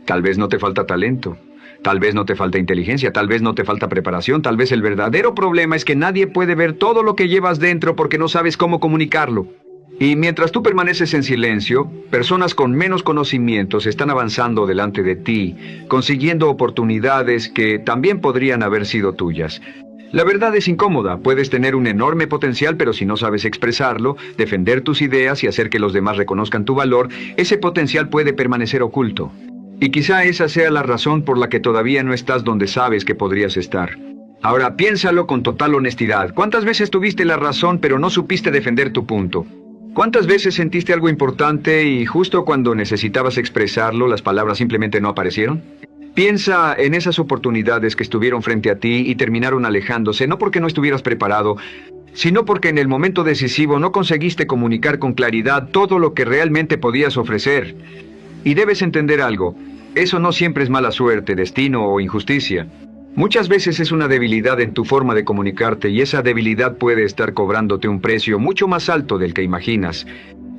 Tal vez no te falta talento, tal vez no te falta inteligencia, tal vez no te falta preparación, tal vez el verdadero problema es que nadie puede ver todo lo que llevas dentro porque no sabes cómo comunicarlo. Y mientras tú permaneces en silencio, personas con menos conocimientos están avanzando delante de ti, consiguiendo oportunidades que también podrían haber sido tuyas. La verdad es incómoda, puedes tener un enorme potencial, pero si no sabes expresarlo, defender tus ideas y hacer que los demás reconozcan tu valor, ese potencial puede permanecer oculto. Y quizá esa sea la razón por la que todavía no estás donde sabes que podrías estar. Ahora, piénsalo con total honestidad. ¿Cuántas veces tuviste la razón pero no supiste defender tu punto? ¿Cuántas veces sentiste algo importante y justo cuando necesitabas expresarlo, las palabras simplemente no aparecieron? Piensa en esas oportunidades que estuvieron frente a ti y terminaron alejándose, no porque no estuvieras preparado, sino porque en el momento decisivo no conseguiste comunicar con claridad todo lo que realmente podías ofrecer. Y debes entender algo, eso no siempre es mala suerte, destino o injusticia. Muchas veces es una debilidad en tu forma de comunicarte y esa debilidad puede estar cobrándote un precio mucho más alto del que imaginas.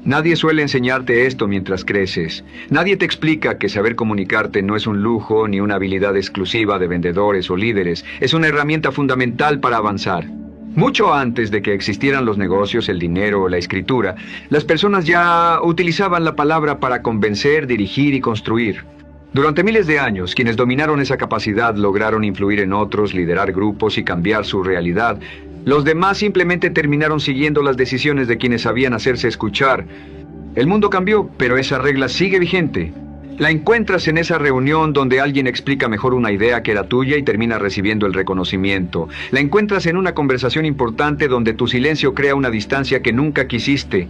Nadie suele enseñarte esto mientras creces. Nadie te explica que saber comunicarte no es un lujo ni una habilidad exclusiva de vendedores o líderes. Es una herramienta fundamental para avanzar. Mucho antes de que existieran los negocios, el dinero o la escritura, las personas ya utilizaban la palabra para convencer, dirigir y construir. Durante miles de años, quienes dominaron esa capacidad lograron influir en otros, liderar grupos y cambiar su realidad. Los demás simplemente terminaron siguiendo las decisiones de quienes sabían hacerse escuchar. El mundo cambió, pero esa regla sigue vigente. La encuentras en esa reunión donde alguien explica mejor una idea que era tuya y termina recibiendo el reconocimiento. La encuentras en una conversación importante donde tu silencio crea una distancia que nunca quisiste.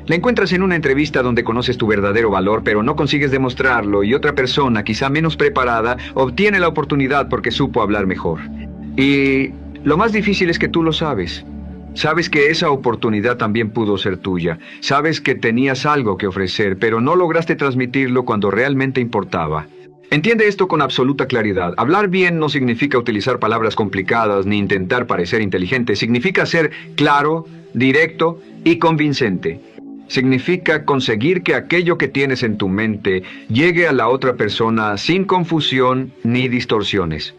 La encuentras en una entrevista donde conoces tu verdadero valor, pero no consigues demostrarlo y otra persona, quizá menos preparada, obtiene la oportunidad porque supo hablar mejor. Y lo más difícil es que tú lo sabes. Sabes que esa oportunidad también pudo ser tuya. Sabes que tenías algo que ofrecer, pero no lograste transmitirlo cuando realmente importaba. Entiende esto con absoluta claridad. Hablar bien no significa utilizar palabras complicadas ni intentar parecer inteligente. Significa ser claro, directo y convincente. Significa conseguir que aquello que tienes en tu mente llegue a la otra persona sin confusión ni distorsiones.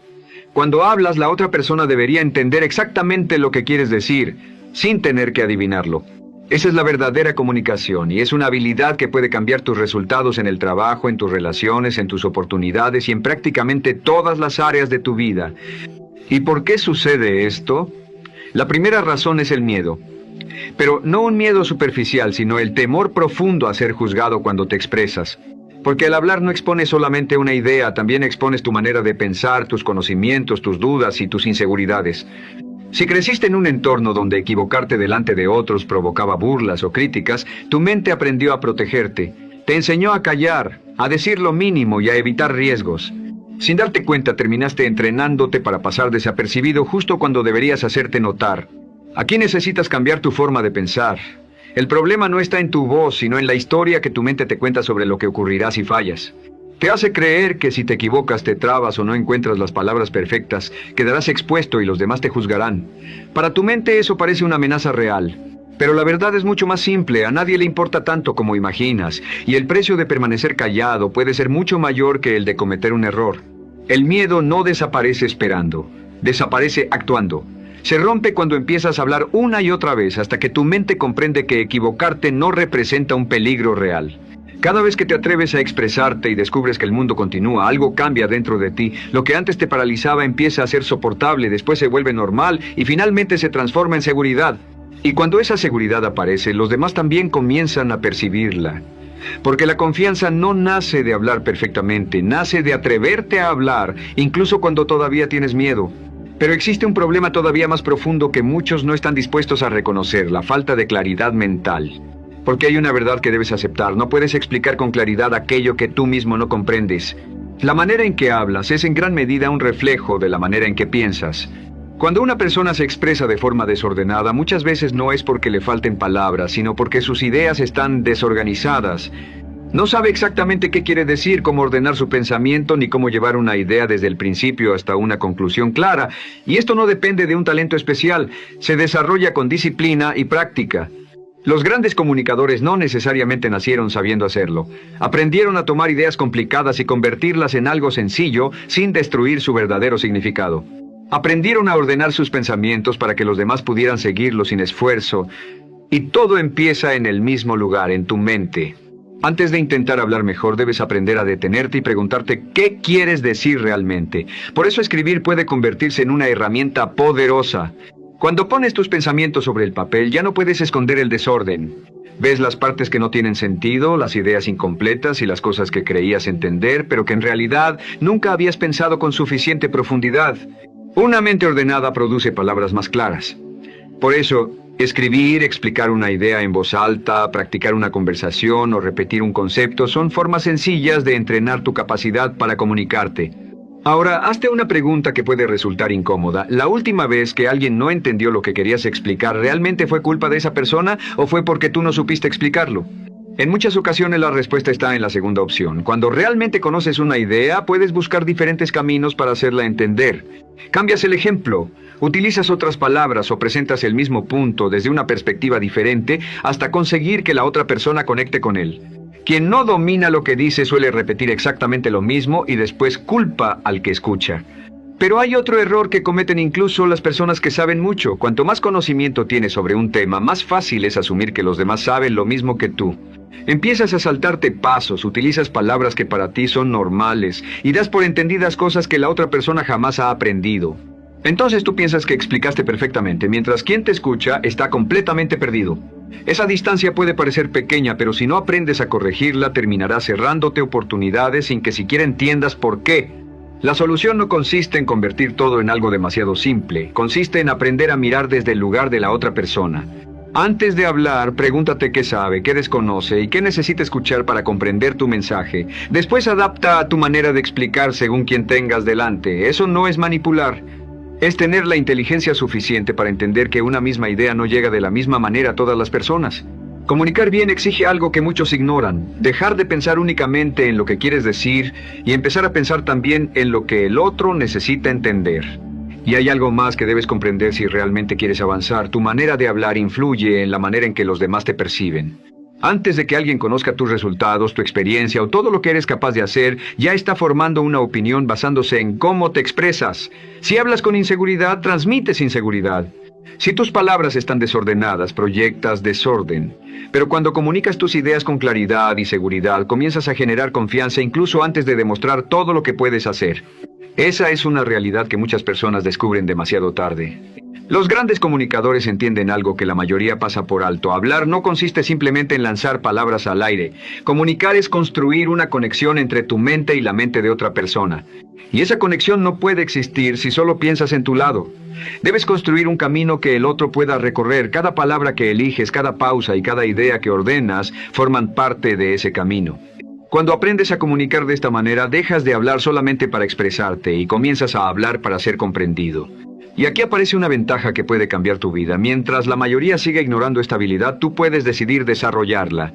Cuando hablas, la otra persona debería entender exactamente lo que quieres decir, sin tener que adivinarlo. Esa es la verdadera comunicación y es una habilidad que puede cambiar tus resultados en el trabajo, en tus relaciones, en tus oportunidades y en prácticamente todas las áreas de tu vida. ¿Y por qué sucede esto? La primera razón es el miedo. Pero no un miedo superficial, sino el temor profundo a ser juzgado cuando te expresas. Porque al hablar no expones solamente una idea, también expones tu manera de pensar, tus conocimientos, tus dudas y tus inseguridades. Si creciste en un entorno donde equivocarte delante de otros provocaba burlas o críticas, tu mente aprendió a protegerte. Te enseñó a callar, a decir lo mínimo y a evitar riesgos. Sin darte cuenta, terminaste entrenándote para pasar desapercibido justo cuando deberías hacerte notar. Aquí necesitas cambiar tu forma de pensar. El problema no está en tu voz, sino en la historia que tu mente te cuenta sobre lo que ocurrirá si fallas. Te hace creer que si te equivocas, te trabas o no encuentras las palabras perfectas, quedarás expuesto y los demás te juzgarán. Para tu mente eso parece una amenaza real. Pero la verdad es mucho más simple, a nadie le importa tanto como imaginas, y el precio de permanecer callado puede ser mucho mayor que el de cometer un error. El miedo no desaparece esperando, desaparece actuando. Se rompe cuando empiezas a hablar una y otra vez hasta que tu mente comprende que equivocarte no representa un peligro real. Cada vez que te atreves a expresarte y descubres que el mundo continúa, algo cambia dentro de ti. Lo que antes te paralizaba empieza a ser soportable, después se vuelve normal y finalmente se transforma en seguridad. Y cuando esa seguridad aparece, los demás también comienzan a percibirla. Porque la confianza no nace de hablar perfectamente, nace de atreverte a hablar, incluso cuando todavía tienes miedo. Pero existe un problema todavía más profundo que muchos no están dispuestos a reconocer, la falta de claridad mental. Porque hay una verdad que debes aceptar, no puedes explicar con claridad aquello que tú mismo no comprendes. La manera en que hablas es en gran medida un reflejo de la manera en que piensas. Cuando una persona se expresa de forma desordenada, muchas veces no es porque le falten palabras, sino porque sus ideas están desorganizadas. No sabe exactamente qué quiere decir, cómo ordenar su pensamiento, ni cómo llevar una idea desde el principio hasta una conclusión clara. Y esto no depende de un talento especial, se desarrolla con disciplina y práctica. Los grandes comunicadores no necesariamente nacieron sabiendo hacerlo. Aprendieron a tomar ideas complicadas y convertirlas en algo sencillo sin destruir su verdadero significado. Aprendieron a ordenar sus pensamientos para que los demás pudieran seguirlos sin esfuerzo. Y todo empieza en el mismo lugar, en tu mente. Antes de intentar hablar mejor, debes aprender a detenerte y preguntarte qué quieres decir realmente. Por eso escribir puede convertirse en una herramienta poderosa. Cuando pones tus pensamientos sobre el papel, ya no puedes esconder el desorden. Ves las partes que no tienen sentido, las ideas incompletas y las cosas que creías entender, pero que en realidad nunca habías pensado con suficiente profundidad. Una mente ordenada produce palabras más claras. Por eso, escribir, explicar una idea en voz alta, practicar una conversación o repetir un concepto son formas sencillas de entrenar tu capacidad para comunicarte. Ahora, hazte una pregunta que puede resultar incómoda. ¿La última vez que alguien no entendió lo que querías explicar, realmente fue culpa de esa persona o fue porque tú no supiste explicarlo? En muchas ocasiones la respuesta está en la segunda opción. Cuando realmente conoces una idea, puedes buscar diferentes caminos para hacerla entender. Cambias el ejemplo, utilizas otras palabras o presentas el mismo punto desde una perspectiva diferente hasta conseguir que la otra persona conecte con él. Quien no domina lo que dice suele repetir exactamente lo mismo y después culpa al que escucha. Pero hay otro error que cometen incluso las personas que saben mucho. Cuanto más conocimiento tienes sobre un tema, más fácil es asumir que los demás saben lo mismo que tú. Empiezas a saltarte pasos, utilizas palabras que para ti son normales y das por entendidas cosas que la otra persona jamás ha aprendido. Entonces tú piensas que explicaste perfectamente, mientras quien te escucha está completamente perdido. Esa distancia puede parecer pequeña, pero si no aprendes a corregirla, terminarás cerrándote oportunidades sin que siquiera entiendas por qué. La solución no consiste en convertir todo en algo demasiado simple, consiste en aprender a mirar desde el lugar de la otra persona. Antes de hablar, pregúntate qué sabe, qué desconoce y qué necesita escuchar para comprender tu mensaje. Después adapta a tu manera de explicar según quien tengas delante. Eso no es manipular. Es tener la inteligencia suficiente para entender que una misma idea no llega de la misma manera a todas las personas. Comunicar bien exige algo que muchos ignoran, dejar de pensar únicamente en lo que quieres decir y empezar a pensar también en lo que el otro necesita entender. Y hay algo más que debes comprender si realmente quieres avanzar. Tu manera de hablar influye en la manera en que los demás te perciben. Antes de que alguien conozca tus resultados, tu experiencia o todo lo que eres capaz de hacer, ya está formando una opinión basándose en cómo te expresas. Si hablas con inseguridad, transmites inseguridad. Si tus palabras están desordenadas, proyectas desorden. Pero cuando comunicas tus ideas con claridad y seguridad, comienzas a generar confianza incluso antes de demostrar todo lo que puedes hacer. Esa es una realidad que muchas personas descubren demasiado tarde. Los grandes comunicadores entienden algo que la mayoría pasa por alto. Hablar no consiste simplemente en lanzar palabras al aire. Comunicar es construir una conexión entre tu mente y la mente de otra persona. Y esa conexión no puede existir si solo piensas en tu lado. Debes construir un camino que el otro pueda recorrer. Cada palabra que eliges, cada pausa y cada idea que ordenas forman parte de ese camino. Cuando aprendes a comunicar de esta manera, dejas de hablar solamente para expresarte y comienzas a hablar para ser comprendido. Y aquí aparece una ventaja que puede cambiar tu vida. Mientras la mayoría siga ignorando esta habilidad, tú puedes decidir desarrollarla.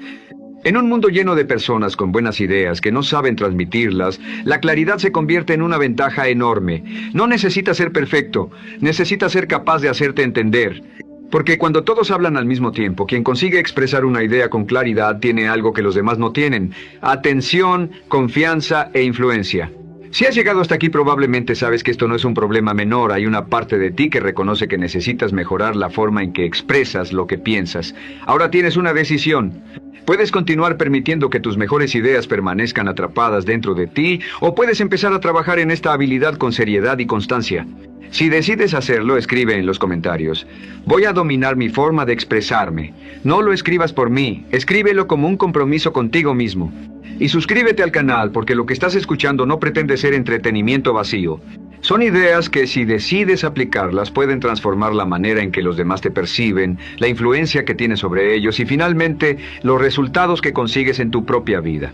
En un mundo lleno de personas con buenas ideas que no saben transmitirlas, la claridad se convierte en una ventaja enorme. No necesitas ser perfecto, necesitas ser capaz de hacerte entender. Porque cuando todos hablan al mismo tiempo, quien consigue expresar una idea con claridad tiene algo que los demás no tienen: atención, confianza e influencia. Si has llegado hasta aquí, probablemente sabes que esto no es un problema menor. Hay una parte de ti que reconoce que necesitas mejorar la forma en que expresas lo que piensas. Ahora tienes una decisión. Puedes continuar permitiendo que tus mejores ideas permanezcan atrapadas dentro de ti, o puedes empezar a trabajar en esta habilidad con seriedad y constancia. Si decides hacerlo, escribe en los comentarios: voy a dominar mi forma de expresarme. No lo escribas por mí, escríbelo como un compromiso contigo mismo. Y suscríbete al canal, porque lo que estás escuchando no pretende ser entretenimiento vacío. Son ideas que, si decides aplicarlas, pueden transformar la manera en que los demás te perciben, la influencia que tienes sobre ellos y finalmente los resultados que consigues en tu propia vida.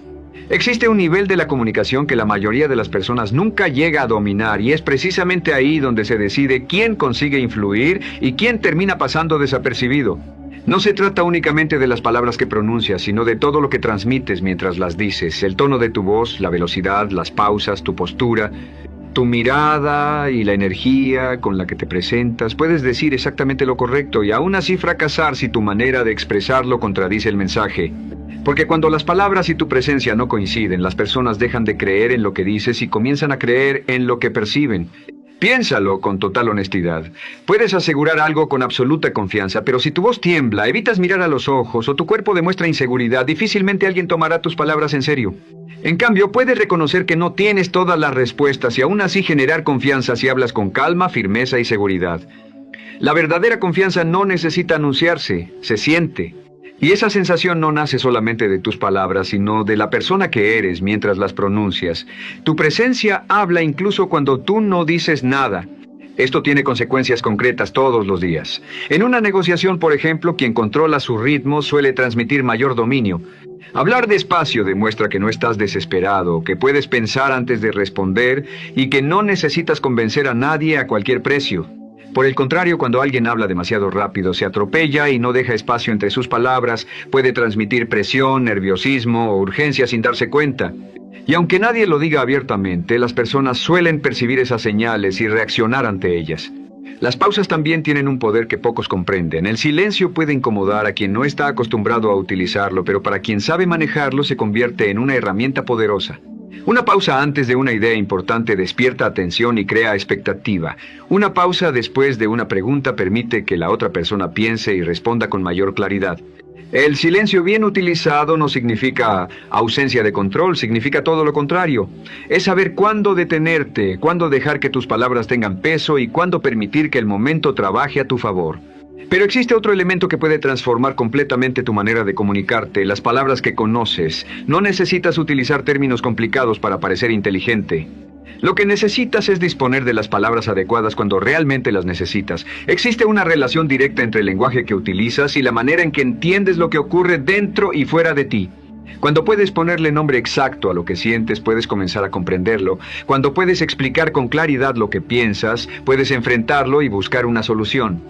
Existe un nivel de la comunicación que la mayoría de las personas nunca llega a dominar, y es precisamente ahí donde se decide quién consigue influir y quién termina pasando desapercibido. No se trata únicamente de las palabras que pronuncias, sino de todo lo que transmites mientras las dices: el tono de tu voz, la velocidad, las pausas, tu postura. Tu mirada y la energía con la que te presentas, puedes decir exactamente lo correcto y aún así fracasar si tu manera de expresarlo contradice el mensaje. Porque cuando las palabras y tu presencia no coinciden, las personas dejan de creer en lo que dices y comienzan a creer en lo que perciben. Piénsalo con total honestidad. Puedes asegurar algo con absoluta confianza, pero si tu voz tiembla, evitas mirar a los ojos o tu cuerpo demuestra inseguridad, difícilmente alguien tomará tus palabras en serio. En cambio, puedes reconocer que no tienes todas las respuestas y aún así generar confianza si hablas con calma, firmeza y seguridad. La verdadera confianza no necesita anunciarse, se siente. Y esa sensación no nace solamente de tus palabras, sino de la persona que eres mientras las pronuncias. Tu presencia habla incluso cuando tú no dices nada. Esto tiene consecuencias concretas todos los días. En una negociación, por ejemplo, quien controla su ritmo suele transmitir mayor dominio. Hablar despacio demuestra que no estás desesperado, que puedes pensar antes de responder y que no necesitas convencer a nadie a cualquier precio. Por el contrario, cuando alguien habla demasiado rápido, se atropella y no deja espacio entre sus palabras, puede transmitir presión, nerviosismo o urgencia sin darse cuenta. Y aunque nadie lo diga abiertamente, las personas suelen percibir esas señales y reaccionar ante ellas. Las pausas también tienen un poder que pocos comprenden. El silencio puede incomodar a quien no está acostumbrado a utilizarlo, pero para quien sabe manejarlo se convierte en una herramienta poderosa. Una pausa antes de una idea importante despierta atención y crea expectativa. Una pausa después de una pregunta permite que la otra persona piense y responda con mayor claridad. El silencio bien utilizado no significa ausencia de control, significa todo lo contrario. Es saber cuándo detenerte, cuándo dejar que tus palabras tengan peso y cuándo permitir que el momento trabaje a tu favor. Pero existe otro elemento que puede transformar completamente tu manera de comunicarte, las palabras que conoces. No necesitas utilizar términos complicados para parecer inteligente. Lo que necesitas es disponer de las palabras adecuadas cuando realmente las necesitas. Existe una relación directa entre el lenguaje que utilizas y la manera en que entiendes lo que ocurre dentro y fuera de ti. Cuando puedes ponerle nombre exacto a lo que sientes, puedes comenzar a comprenderlo. Cuando puedes explicar con claridad lo que piensas, puedes enfrentarlo y buscar una solución.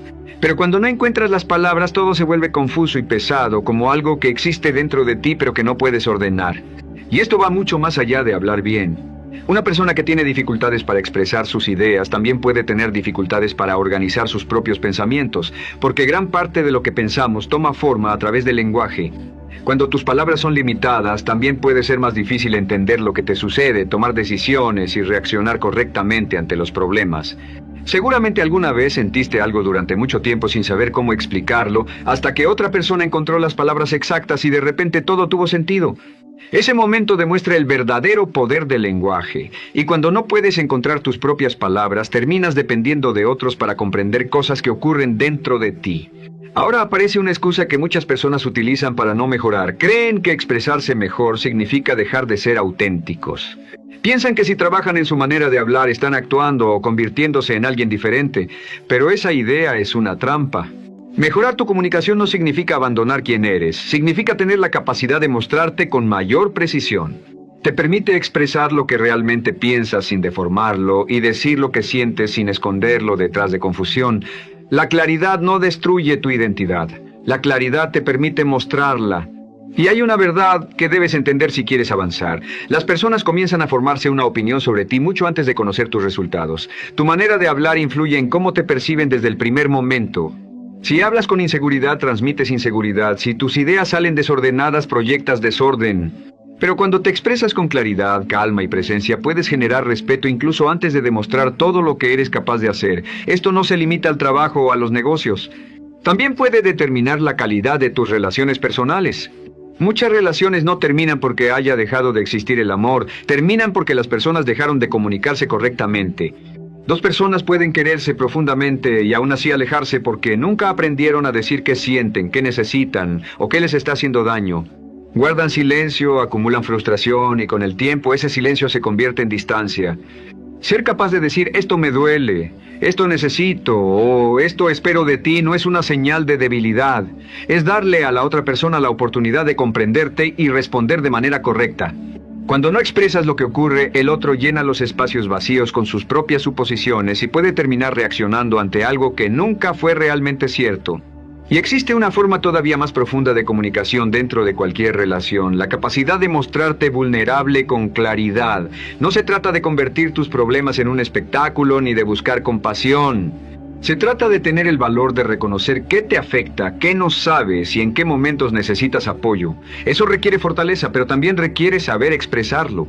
Pero cuando no encuentras las palabras, todo se vuelve confuso y pesado, como algo que existe dentro de ti pero que no puedes ordenar. Y esto va mucho más allá de hablar bien. Una persona que tiene dificultades para expresar sus ideas también puede tener dificultades para organizar sus propios pensamientos, porque gran parte de lo que pensamos toma forma a través del lenguaje. Cuando tus palabras son limitadas, también puede ser más difícil entender lo que te sucede, tomar decisiones y reaccionar correctamente ante los problemas. Seguramente alguna vez sentiste algo durante mucho tiempo sin saber cómo explicarlo, hasta que otra persona encontró las palabras exactas y de repente todo tuvo sentido. Ese momento demuestra el verdadero poder del lenguaje, y cuando no puedes encontrar tus propias palabras, terminas dependiendo de otros para comprender cosas que ocurren dentro de ti. Ahora aparece una excusa que muchas personas utilizan para no mejorar. Creen que expresarse mejor significa dejar de ser auténticos. Piensan que si trabajan en su manera de hablar están actuando o convirtiéndose en alguien diferente, pero esa idea es una trampa. Mejorar tu comunicación no significa abandonar quién eres, significa tener la capacidad de mostrarte con mayor precisión. Te permite expresar lo que realmente piensas sin deformarlo y decir lo que sientes sin esconderlo detrás de confusión. La claridad no destruye tu identidad. La claridad te permite mostrarla. Y hay una verdad que debes entender si quieres avanzar. Las personas comienzan a formarse una opinión sobre ti mucho antes de conocer tus resultados. Tu manera de hablar influye en cómo te perciben desde el primer momento. Si hablas con inseguridad, transmites inseguridad. Si tus ideas salen desordenadas, proyectas desorden. Pero cuando te expresas con claridad, calma y presencia, puedes generar respeto incluso antes de demostrar todo lo que eres capaz de hacer. Esto no se limita al trabajo o a los negocios. También puede determinar la calidad de tus relaciones personales. Muchas relaciones no terminan porque haya dejado de existir el amor, terminan porque las personas dejaron de comunicarse correctamente. Dos personas pueden quererse profundamente y aún así alejarse porque nunca aprendieron a decir qué sienten, qué necesitan o qué les está haciendo daño. Guardan silencio, acumulan frustración y con el tiempo ese silencio se convierte en distancia. Ser capaz de decir esto me duele, esto necesito o esto espero de ti no es una señal de debilidad. Es darle a la otra persona la oportunidad de comprenderte y responder de manera correcta. Cuando no expresas lo que ocurre, el otro llena los espacios vacíos con sus propias suposiciones y puede terminar reaccionando ante algo que nunca fue realmente cierto. Y existe una forma todavía más profunda de comunicación dentro de cualquier relación, la capacidad de mostrarte vulnerable con claridad. No se trata de convertir tus problemas en un espectáculo ni de buscar compasión. Se trata de tener el valor de reconocer qué te afecta, qué no sabes y en qué momentos necesitas apoyo. Eso requiere fortaleza, pero también requiere saber expresarlo.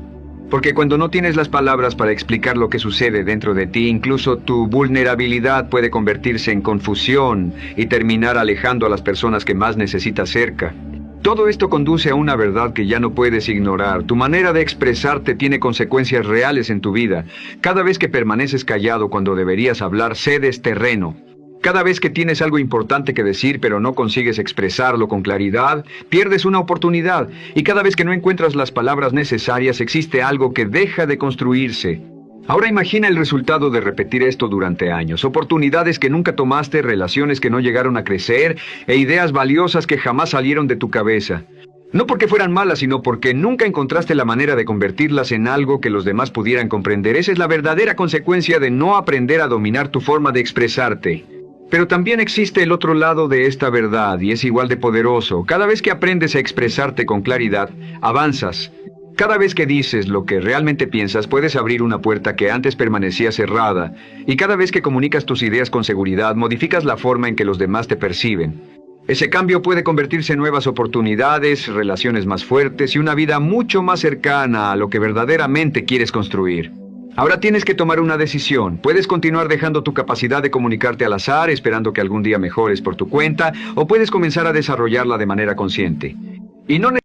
Porque cuando no tienes las palabras para explicar lo que sucede dentro de ti, incluso tu vulnerabilidad puede convertirse en confusión y terminar alejando a las personas que más necesitas cerca. Todo esto conduce a una verdad que ya no puedes ignorar. Tu manera de expresarte tiene consecuencias reales en tu vida. Cada vez que permaneces callado cuando deberías hablar, cedes terreno. Cada vez que tienes algo importante que decir pero no consigues expresarlo con claridad, pierdes una oportunidad. Y cada vez que no encuentras las palabras necesarias, existe algo que deja de construirse. Ahora imagina el resultado de repetir esto durante años. Oportunidades que nunca tomaste, relaciones que no llegaron a crecer e ideas valiosas que jamás salieron de tu cabeza. No porque fueran malas, sino porque nunca encontraste la manera de convertirlas en algo que los demás pudieran comprender. Esa es la verdadera consecuencia de no aprender a dominar tu forma de expresarte. Pero también existe el otro lado de esta verdad y es igual de poderoso. Cada vez que aprendes a expresarte con claridad, avanzas. Cada vez que dices lo que realmente piensas, puedes abrir una puerta que antes permanecía cerrada. Y cada vez que comunicas tus ideas con seguridad, modificas la forma en que los demás te perciben. Ese cambio puede convertirse en nuevas oportunidades, relaciones más fuertes y una vida mucho más cercana a lo que verdaderamente quieres construir. Ahora tienes que tomar una decisión. Puedes continuar dejando tu capacidad de comunicarte al azar, esperando que algún día mejores por tu cuenta, o puedes comenzar a desarrollarla de manera consciente. Y no